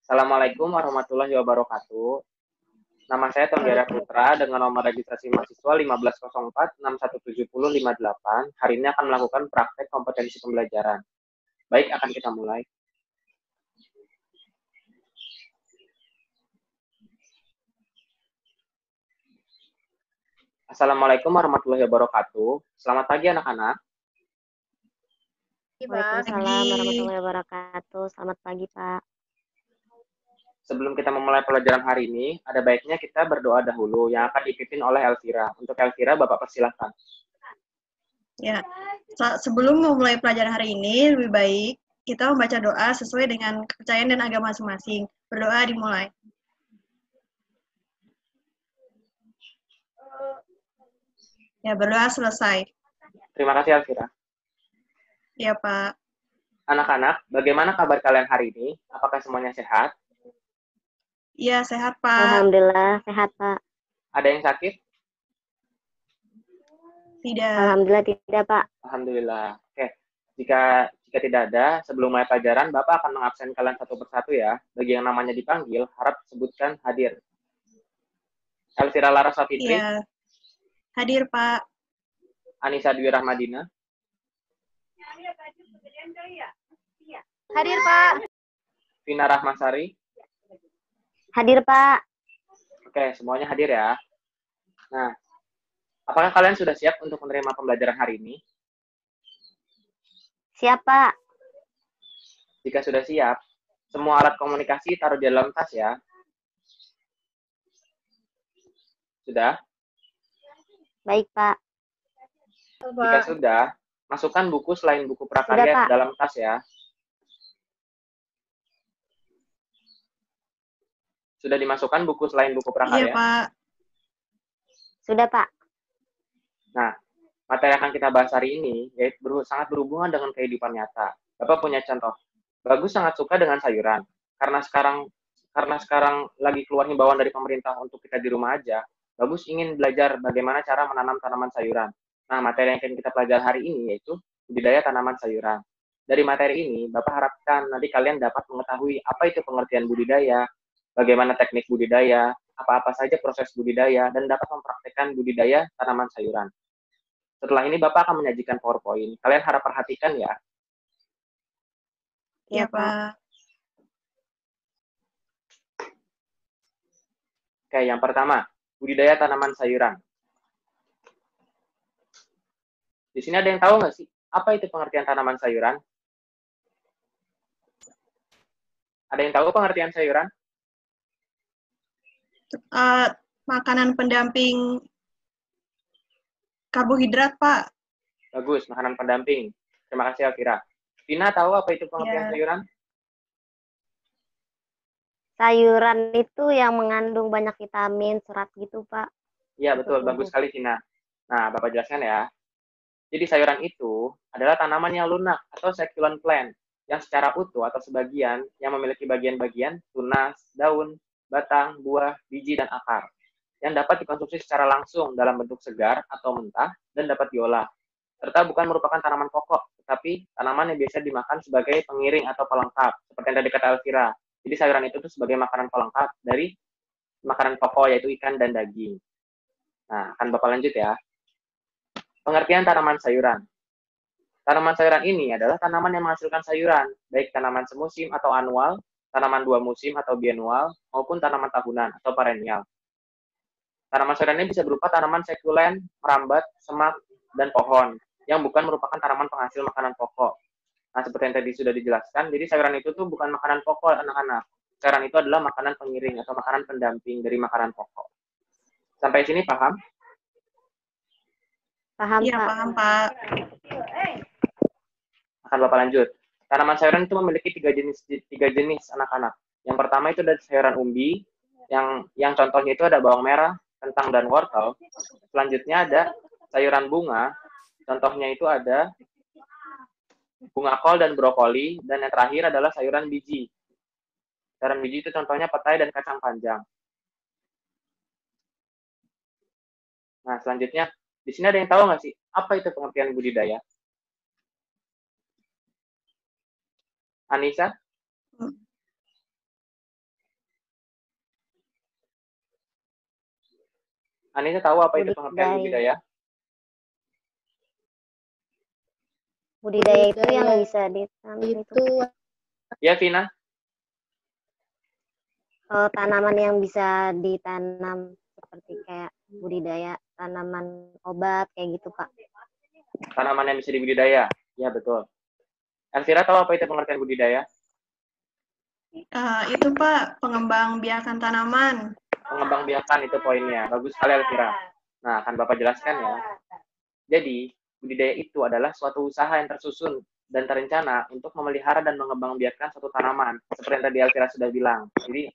Assalamualaikum warahmatullahi wabarakatuh. Nama saya Tonggara Putra dengan nomor registrasi mahasiswa 1504617058. Hari ini akan melakukan praktek kompetensi pembelajaran. Baik, akan kita mulai. Assalamualaikum warahmatullahi wabarakatuh. Selamat pagi anak-anak. Waalaikumsalam warahmatullahi wabarakatuh. Selamat pagi, Pak. Sebelum kita memulai pelajaran hari ini, ada baiknya kita berdoa dahulu yang akan dipimpin oleh Elvira. Untuk Elvira, Bapak persilahkan. Ya, sebelum memulai pelajaran hari ini, lebih baik kita membaca doa sesuai dengan kepercayaan dan agama masing-masing. Berdoa dimulai. Ya, berdoa selesai. Terima kasih, Elvira. Ya, Pak. Anak-anak, bagaimana kabar kalian hari ini? Apakah semuanya sehat? Iya, sehat, Pak. Alhamdulillah, sehat, Pak. Ada yang sakit? Tidak. Alhamdulillah tidak, Pak. Alhamdulillah. Oke, jika tidak ada, sebelum mulai pelajaran, Bapak akan mengabsen kalian satu persatu ya. Bagi yang namanya dipanggil, harap sebutkan hadir. Elvira Lara Safitri. Iya. Hadir, Pak. Anissa Dwi Rahmadina. Hadir, Pak. Vina Rahmasari. Hadir, Pak. Oke, semuanya hadir ya. Nah, apakah kalian sudah siap untuk menerima pembelajaran hari ini? Siap, Pak. Jika sudah siap, semua alat komunikasi taruh di dalam tas ya. Sudah? Baik, Pak. Jika sudah, masukkan buku selain buku prakarya ke dalam tas ya. Sudah dimasukkan buku selain buku prakarya? Iya, Pak. Sudah, Pak. Nah, materi yang akan kita bahas hari ini yaitu sangat berhubungan dengan kehidupan nyata. Bapak punya contoh. Bagus sangat suka dengan sayuran. Karena sekarang lagi keluar himbauan dari pemerintah untuk kita di rumah aja, Bagus ingin belajar bagaimana cara menanam tanaman sayuran. Nah, materi yang akan kita pelajari hari ini yaitu budidaya tanaman sayuran. Dari materi ini, Bapak harapkan nanti kalian dapat mengetahui apa itu pengertian budidaya, bagaimana teknik budidaya, apa-apa saja proses budidaya, dan dapat mempraktekkan budidaya tanaman sayuran. Setelah ini Bapak akan menyajikan PowerPoint. Kalian harap perhatikan ya. Iya, Pak. Oke, yang pertama, budidaya tanaman sayuran. Di sini ada yang tahu nggak sih, apa itu pengertian tanaman sayuran? Ada yang tahu pengertian sayuran? Makanan pendamping karbohidrat, Pak. Bagus, makanan pendamping. Terima kasih, Elvira. Vina tahu apa itu pengertian sayuran? Sayuran itu yang mengandung banyak vitamin, serat gitu, Pak. Iya, betul. Bagus sekali, Vina. Nah, Bapak jelaskan ya. Jadi sayuran itu adalah tanaman yang lunak atau succulent plant yang secara utuh atau sebagian yang memiliki bagian-bagian tunas, daun, batang, buah, biji, dan akar yang dapat dikonsumsi secara langsung dalam bentuk segar atau mentah dan dapat diolah. Serta bukan merupakan tanaman pokok, tetapi tanaman yang biasa dimakan sebagai pengiring atau pelengkap, seperti yang tadi kata Elvira. Jadi sayuran itu tuh sebagai makanan pelengkap dari makanan pokok yaitu ikan dan daging. Nah, akan Bapak lanjut ya. Pengertian tanaman sayuran. Tanaman sayuran ini adalah tanaman yang menghasilkan sayuran, baik tanaman semusim atau anual, tanaman dua musim atau bianual, maupun tanaman tahunan atau perennial. Tanaman sayuran ini bisa berupa tanaman sekulen, merambat, semak, dan pohon, yang bukan merupakan tanaman penghasil makanan pokok. Nah, seperti yang tadi sudah dijelaskan, jadi sayuran itu tuh bukan makanan pokok, anak-anak. Sayuran itu adalah makanan pengiring atau makanan pendamping dari makanan pokok. Sampai sini paham? Paham, Iya, Pak. paham, Pak. Akan Bapak lanjut. Tanaman sayuran itu memiliki tiga jenis anak-anak. Yang pertama itu ada sayuran umbi, yang contohnya itu ada bawang merah, kentang, dan wortel. Selanjutnya ada sayuran bunga, contohnya itu ada bunga kol dan brokoli, dan yang terakhir adalah sayuran biji. Sayuran biji itu contohnya petai dan kacang panjang. Nah, selanjutnya, di sini ada yang tahu nggak sih, apa itu pengertian budidaya? Anissa? Anissa tahu apa itu pengertian budidaya? Budidaya itu yang bisa ditanam itu. Ya, Vina. Tanaman yang bisa ditanam seperti kayak budidaya tanaman obat kayak gitu, Pak. Tanaman yang bisa dibudidaya. Ya, betul. Elvira tahu apa itu pengertian budidaya? Itu Pak, pengembang biakan tanaman. Pengembang biakan itu poinnya. Bagus sekali Elvira. Nah, akan Bapak jelaskan ya. Jadi, budidaya itu adalah suatu usaha yang tersusun dan terencana untuk memelihara dan mengembang biakan suatu tanaman. Seperti yang tadi Elvira sudah bilang. Jadi,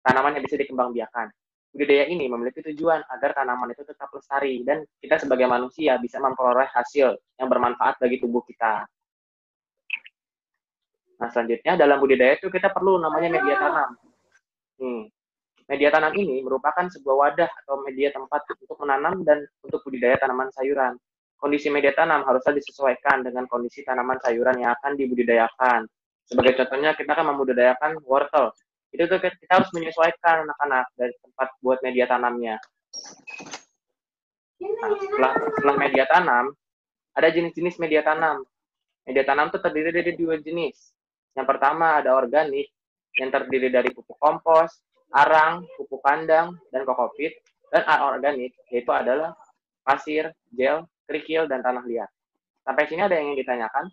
tanaman yang bisa dikembang biakan. Budidaya ini memiliki tujuan agar tanaman itu tetap lestari dan kita sebagai manusia bisa memperoleh hasil yang bermanfaat bagi tubuh kita. Nah, selanjutnya dalam budidaya itu kita perlu namanya media tanam. Media tanam ini merupakan sebuah wadah atau media tempat untuk menanam dan untuk budidaya tanaman sayuran. Kondisi media tanam haruslah disesuaikan dengan kondisi tanaman sayuran yang akan dibudidayakan. Sebagai contohnya, kita akan membudidayakan wortel. Itu tuh kita harus menyesuaikan anak-anak dari tempat buat media tanamnya. Nah, setelah media tanam, ada jenis-jenis media tanam. Media tanam itu terdiri dari 2 jenis. Yang pertama ada organik, yang terdiri dari pupuk kompos, arang, pupuk kandang, dan kokopit. Dan anorganik, yaitu adalah pasir, gel, kerikil, dan tanah liat. Sampai sini ada yang ingin ditanyakan?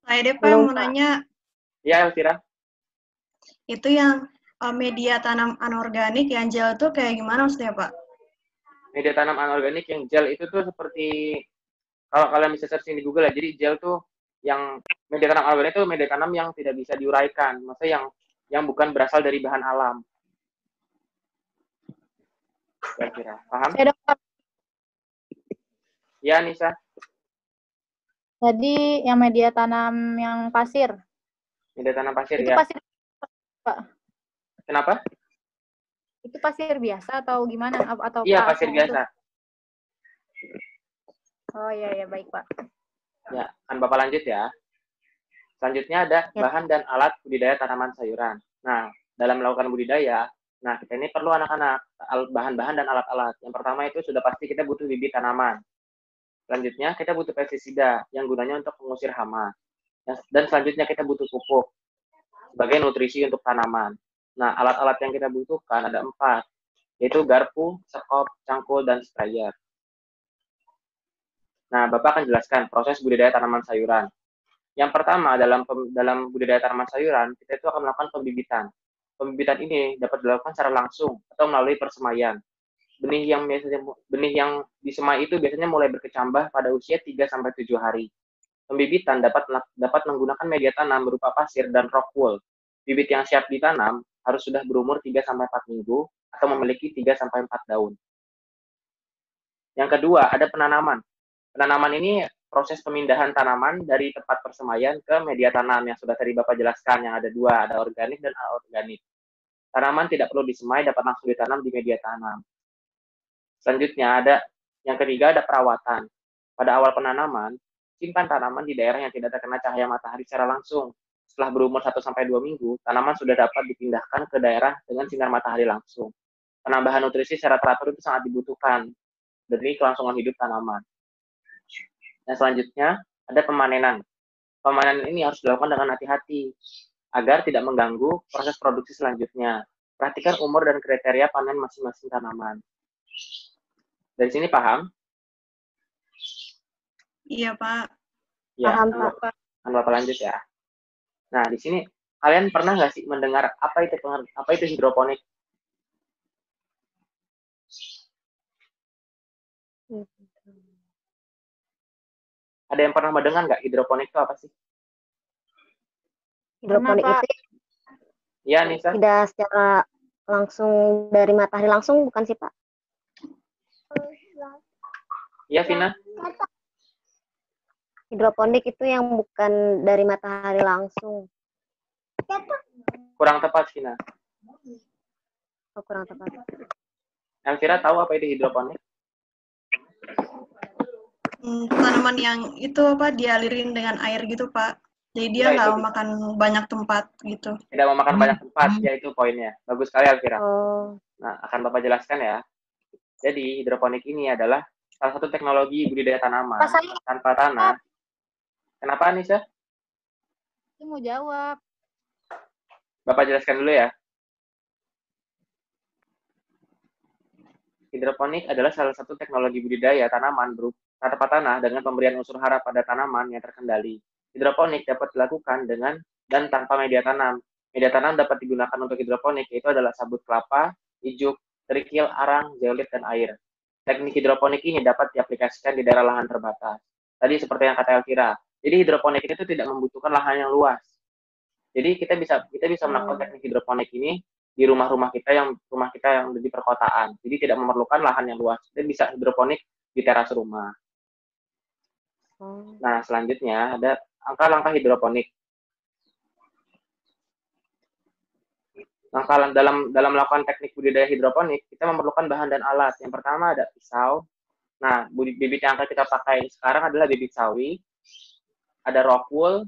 Saya deh Pak mau nanya. Ya, Elvira. Itu yang media tanam anorganik yang gel itu kayak gimana maksudnya Pak? Media tanam anorganik yang gel itu tuh seperti, kalau kalian bisa searching di Google ya, jadi gel tuh yang media tanam anorganik itu media tanam yang tidak bisa diuraikan, maksudnya yang bukan berasal dari bahan alam. Kira-kira paham? Ya, Nisa. Tadi yang media tanam yang pasir. Media tanam pasir itu ya. Pasir, Pak. Kenapa? Itu pasir biasa atau gimana? Atau iya, pasir biasa. Oh iya, baik Pak. Ya, kan Bapak lanjut ya. Selanjutnya ada bahan dan alat budidaya tanaman sayuran. Nah, dalam melakukan budidaya, kita ini perlu anak-anak bahan-bahan dan alat-alat. Yang pertama itu sudah pasti kita butuh bibit tanaman. Selanjutnya kita butuh pestisida yang gunanya untuk mengusir hama. Dan selanjutnya kita butuh pupuk sebagai nutrisi untuk tanaman. Nah, alat-alat yang kita butuhkan ada 4, yaitu garpu, sekop, cangkul, dan sprayer. Nah, Bapak akan jelaskan proses budidaya tanaman sayuran. Yang pertama, dalam budidaya tanaman sayuran, kita itu akan melakukan pembibitan. Pembibitan ini dapat dilakukan secara langsung atau melalui persemaian. Benih yang disemai itu biasanya mulai berkecambah pada usia 3-7 hari. Pembibitan dapat menggunakan media tanam berupa pasir dan rock wool. Bibit yang siap ditanam harus sudah berumur 3-4 minggu atau memiliki 3-4 daun. Yang kedua, ada penanaman. Penanaman ini proses pemindahan tanaman dari tempat persemaian ke media tanam yang sudah tadi Bapak jelaskan, yang ada 2, ada organik dan anorganik. Tanaman tidak perlu disemai, dapat langsung ditanam di media tanam. Selanjutnya yang ketiga ada perawatan. Pada awal penanaman, simpan tanaman di daerah yang tidak terkena cahaya matahari secara langsung. Setelah berumur 1-2 minggu, tanaman sudah dapat dipindahkan ke daerah dengan sinar matahari langsung. Penambahan nutrisi secara teratur itu sangat dibutuhkan demi kelangsungan hidup tanaman. Dan selanjutnya ada pemanenan. Pemanenan ini harus dilakukan dengan hati-hati agar tidak mengganggu proses produksi selanjutnya. Perhatikan umur dan kriteria panen masing-masing tanaman. Dari sini paham? Iya, Pak. Ya, Paham, Pak. Kan Bapak lanjut ya. Nah, di sini kalian pernah nggak sih mendengar apa itu hidroponik? Ada yang pernah mendengar nggak hidroponik itu apa sih? Hidroponik Kenapa? itu Ya, Nisa. tidak secara langsung dari matahari langsung, bukan sih, Pak? Iya, Vina. Hidroponik itu yang bukan dari matahari langsung. Kurang tepat, Vina. Oh, kurang tepat. Elvira tahu apa itu hidroponik? Tanaman yang itu dialirin dengan air gitu, Pak. Jadi dia nggak memakan banyak tempat gitu. Tidak memakan banyak tempat, ya itu poinnya. Bagus sekali, Elvira. Oh. Nah, akan Bapak jelaskan ya. Jadi, hidroponik ini adalah salah satu teknologi budidaya tanaman Pas saya tanpa tanah. Kenapa, Nisa? mau jawab. Bapak jelaskan dulu ya. Hidroponik adalah salah satu teknologi budidaya tanaman tanpa tanah dengan pemberian unsur hara pada tanaman yang terkendali. Hidroponik dapat dilakukan dengan dan tanpa media tanam. Media tanam dapat digunakan untuk hidroponik, yaitu adalah sabut kelapa, ijuk, kerikil, arang, zeolit, dan air. Teknik hidroponik ini dapat diaplikasikan di daerah lahan terbatas. Tadi seperti yang kata Elvira. Jadi hidroponik itu tidak membutuhkan lahan yang luas. Jadi kita bisa melakukan teknik hidroponik ini di rumah kita yang di perkotaan. Jadi tidak memerlukan lahan yang luas. Dan bisa hidroponik di teras rumah. Nah, selanjutnya ada langkah-langkah hidroponik. Langkah dalam melakukan teknik budidaya hidroponik, kita memerlukan bahan dan alat. Yang pertama ada pisau. Nah, bibit yang akan kita pakai sekarang adalah bibit sawi. Ada rock wool.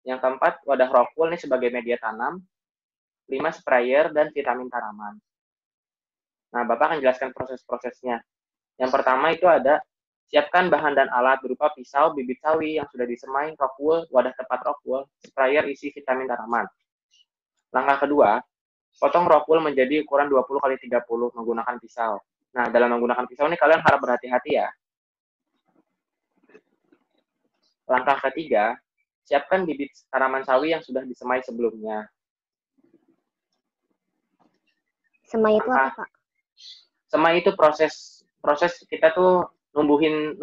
Yang keempat, wadah rock wool ini sebagai media tanam. 5 sprayer dan vitamin tanaman. Nah, Bapak akan jelaskan proses-prosesnya. Yang pertama itu ada siapkan bahan dan alat berupa pisau, bibit sawi yang sudah disemai, rock wool, wadah tempat rock wool, sprayer isi vitamin tanaman. Langkah kedua, potong rock wool menjadi ukuran 20x30 menggunakan pisau. Nah, dalam menggunakan pisau ini kalian harap berhati-hati ya. Langkah ketiga, siapkan bibit tanaman sawi yang sudah disemai sebelumnya. Semai itu apa, Pak? Semai itu proses kita tuh numbuhin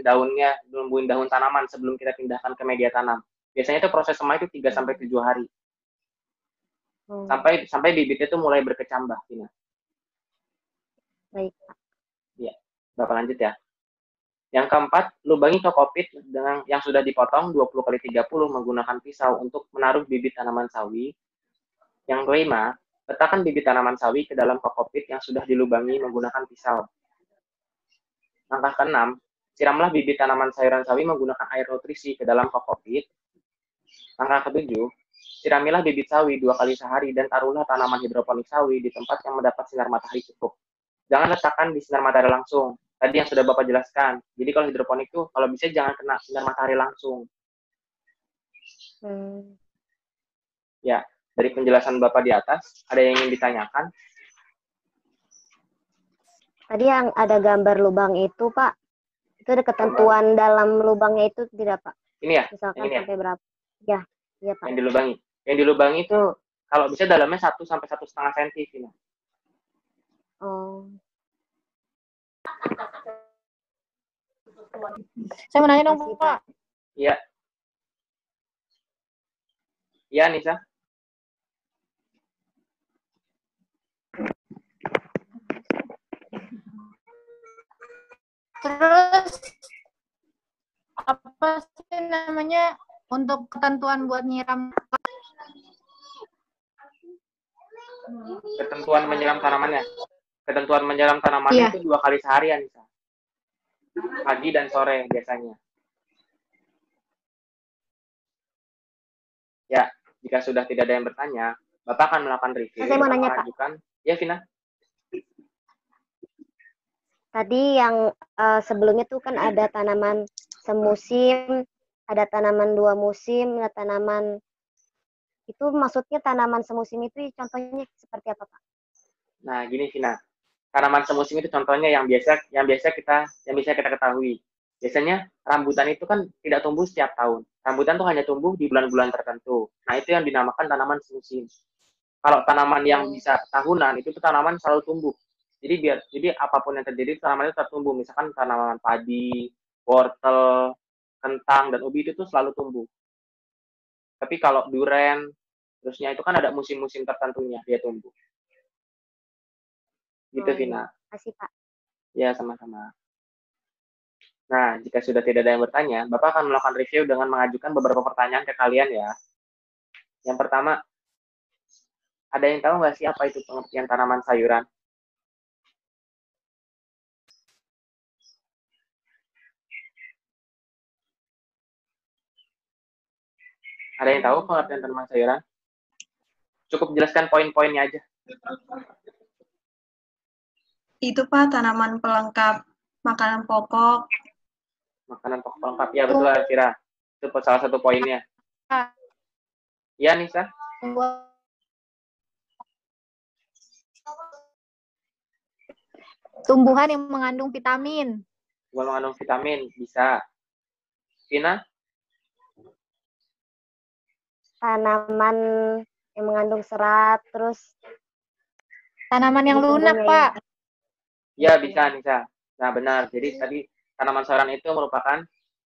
daunnya, numbuhin daun tanaman sebelum kita pindahkan ke media tanam. Biasanya itu proses semai itu 3-7 hari. Sampai bibitnya itu mulai berkecambah, Tina. Baik, Pak. Ya, Bapak lanjut ya. Yang keempat, lubangi kokopit dengan yang sudah dipotong 20x30 menggunakan pisau untuk menaruh bibit tanaman sawi. Yang kelima, letakkan bibit tanaman sawi ke dalam kokopit yang sudah dilubangi menggunakan pisau. Langkah keenam, siramlah bibit tanaman sayuran sawi menggunakan air nutrisi ke dalam kokopit. Langkah ketujuh, siramilah bibit sawi 2 kali sehari dan taruhlah tanaman hidroponik sawi di tempat yang mendapat sinar matahari cukup. Jangan letakkan di sinar matahari langsung. Tadi yang sudah Bapak jelaskan. Jadi kalau hidroponik itu kalau bisa jangan kena sinar matahari langsung. Ya, dari penjelasan Bapak di atas, ada yang ingin ditanyakan? Tadi yang ada gambar lubang itu, Pak, itu ada ketentuan dalam lubangnya itu tidak, Pak? Ini ya? Misalkan ini sampai berapa? Ya, iya, Pak. Yang dilubangi itu kalau bisa dalamnya 1 sampai 1,5 cm. Oh. Saya mau nanya dong, Pak. Iya. Iya, Nisa. Terus apa sih namanya untuk ketentuan buat nyiram? Ketentuan menyiram tanamannya. Ketentuan menyiram tanamannya itu 2 kali sehari, Nisa. Pagi dan sore biasanya. Ya, jika sudah tidak ada yang bertanya, Bapak akan melakukan review. Saya mau nanya, Pak. Ya, Vina. Tadi yang sebelumnya tuh kan ada tanaman semusim, ada tanaman 2 musim, ada tanaman itu maksudnya tanaman semusim itu contohnya seperti apa, Pak? Nah, gini Vina. Tanaman semusim itu contohnya yang biasa kita ketahui. Biasanya rambutan itu kan tidak tumbuh setiap tahun. Rambutan tuh hanya tumbuh di bulan-bulan tertentu. Nah, itu yang dinamakan tanaman semusim. Kalau tanaman yang bisa tahunan, itu tuh tanaman selalu tumbuh. Jadi apapun yang terjadi, tanaman itu tetap tumbuh. Misalkan tanaman padi, wortel, kentang, dan ubi itu tuh selalu tumbuh. Tapi kalau duren, terusnya itu kan ada musim-musim tertentunya dia tumbuh. Gitu, Vina. Terima kasih, Pak. Ya, sama-sama. Nah, jika sudah tidak ada yang bertanya, Bapak akan melakukan review dengan mengajukan beberapa pertanyaan ke kalian ya. Yang pertama, ada yang tahu nggak sih apa itu pengertian tanaman sayuran? Ada yang tahu pengertian tanaman sayuran? Cukup jelaskan poin-poinnya aja. Itu Pak, tanaman pelengkap makanan pokok. Makanan pokok pelengkap. Ya, betul Elvira. Itu salah satu poinnya. Iya, Nisa? Tumbuhan yang mengandung vitamin. Mengandung vitamin, bisa. Vina? Tanaman yang mengandung serat, terus Tanaman yang lunak, tumbuhnya Pak. Ya, bisa, Nisa. Nah, benar. Jadi tadi tanaman sayuran itu merupakan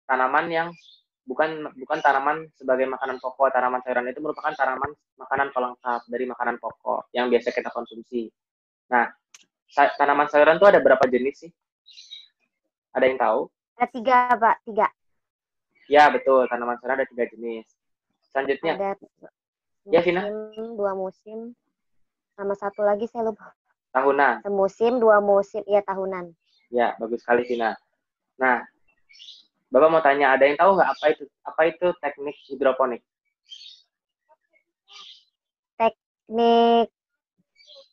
tanaman yang bukan tanaman sebagai makanan pokok. Tanaman sayuran itu merupakan tanaman makanan pelengkap dari makanan pokok yang biasa kita konsumsi. Nah, tanaman sayuran itu ada berapa jenis sih? Ada yang tahu? Ada 3, Pak. 3. Ya, betul. Tanaman sayuran ada 3 jenis. Selanjutnya. Ada Ya, Vina. 2 musim. Sama satu lagi saya lupa. Tahunan. Semusim, 2 musim. Iya, tahunan. Ya, bagus sekali, Vina. Nah, Bapak mau tanya, ada yang tahu nggak apa itu teknik hidroponik? Teknik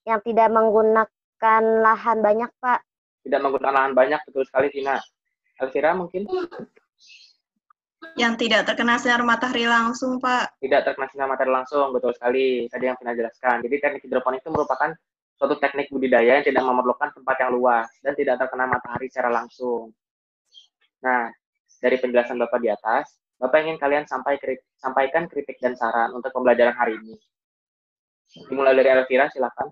yang tidak menggunakan lahan banyak, Pak. Tidak menggunakan lahan banyak, betul sekali, Vina. Elvira mungkin? Yang tidak terkena sinar matahari langsung, Pak. Tidak terkena sinar matahari langsung, betul sekali. Tadi yang Vina jelaskan. Jadi teknik hidroponik itu merupakan suatu teknik budidaya yang tidak memerlukan tempat yang luas dan tidak terkena matahari secara langsung. Nah, dari penjelasan Bapak di atas, Bapak ingin kalian sampaikan kritik dan saran untuk pembelajaran hari ini. Dimulai dari Elvira, silakan.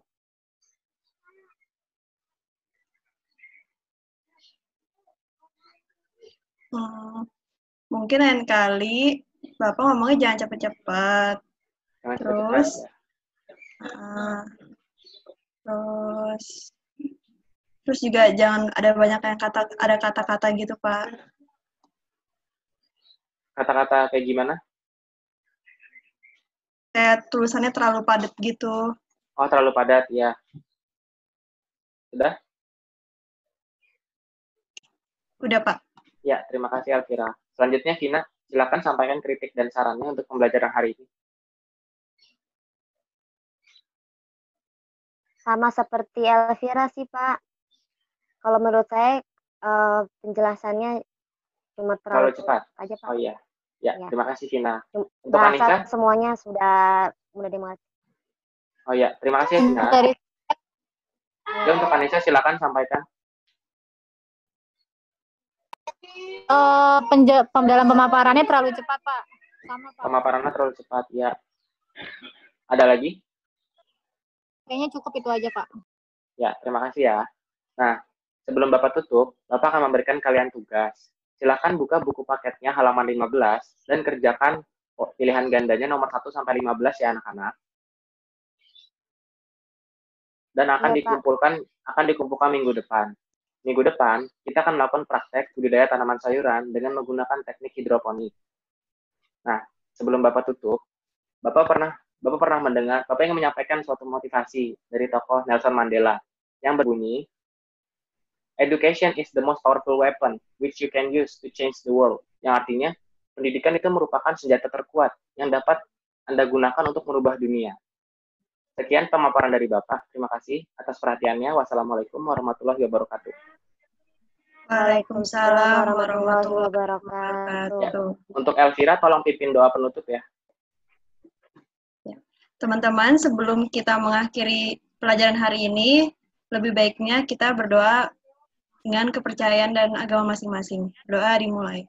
Mungkin lain kali Bapak ngomongnya jangan cepet-cepet. Terus juga jangan ada banyak yang ada kata-kata gitu, Pak. Kata-kata kayak gimana? Kayak tulisannya terlalu padat gitu. Oh, terlalu padat, ya. Sudah? Udah, Pak. Ya, terima kasih Elvira. Selanjutnya, Vina, silakan sampaikan kritik dan sarannya untuk pembelajaran hari ini. Sama seperti Elvira sih, Pak. Kalau menurut saya penjelasannya cuma terlalu cepat aja, Pak. Oh iya. Ya, terima kasih Vina. Untuk bahasa semuanya sudah mudah dimengerti. Oh iya, terima kasih Vina. Ya, untuk Anissa silakan sampaikan. Dalam pemaparannya terlalu cepat, Pak. Sama, Pak. Pemaparannya terlalu cepat, ya. Ada lagi? Kayaknya cukup itu aja, Pak. Ya, terima kasih ya. Nah, sebelum Bapak tutup, Bapak akan memberikan kalian tugas. Silakan buka buku paketnya halaman 15 dan kerjakan pilihan gandanya nomor 1 sampai 15 ya anak-anak. Dan akan dikumpulkan minggu depan. Minggu depan, kita akan melakukan praktek budidaya tanaman sayuran dengan menggunakan teknik hidroponik. Nah, sebelum Bapak tutup, Bapak ingin menyampaikan suatu motivasi dari tokoh Nelson Mandela yang berbunyi, "Education is the most powerful weapon which you can use to change the world." Yang artinya, pendidikan itu merupakan senjata terkuat yang dapat Anda gunakan untuk merubah dunia. Sekian pemaparan dari Bapak. Terima kasih atas perhatiannya. Wassalamualaikum warahmatullahi wabarakatuh. Waalaikumsalam warahmatullahi wabarakatuh. Ya. Untuk Elvira, tolong pimpin doa penutup ya. Teman-teman, sebelum kita mengakhiri pelajaran hari ini, lebih baiknya kita berdoa dengan kepercayaan dan agama masing-masing. Doa dimulai.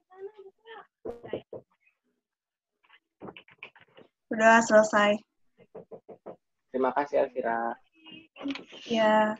Berdoa selesai. Terima kasih Elvira. Ya.